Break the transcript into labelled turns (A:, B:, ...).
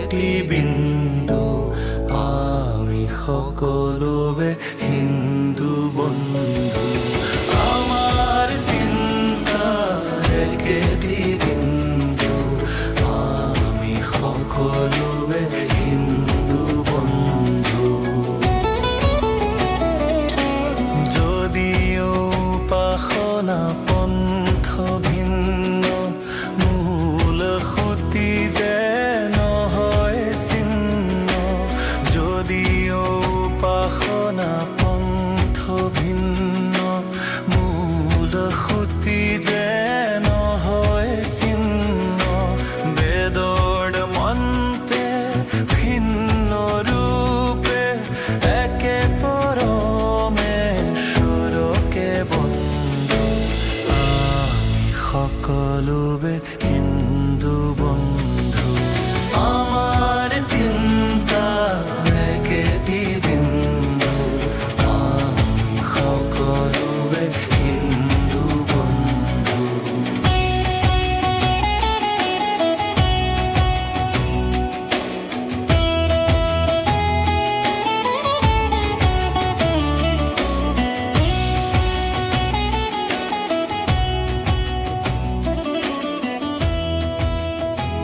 A: একটি বিন্দু, আমি সকলোবে হিন্দু বন্ধু। আমার চিন্তাৰ একটি বিন্দু, আমি সকলোবে হিন্দু বন্ধু। যদিও উপাসনা পন্থ ভিন্ন, মূল সুঁতি যে নহয় ছিন্ন। যদিও উপাসনা পন্থ ভিন্ন, মূল সুঁতি যে নহয় ছিন্ন। বেদৰ মন্ত্ৰে ভিন্ন ৰূপে একে পৰমেশ্বৰকে বন্দো। আমি সকলোবে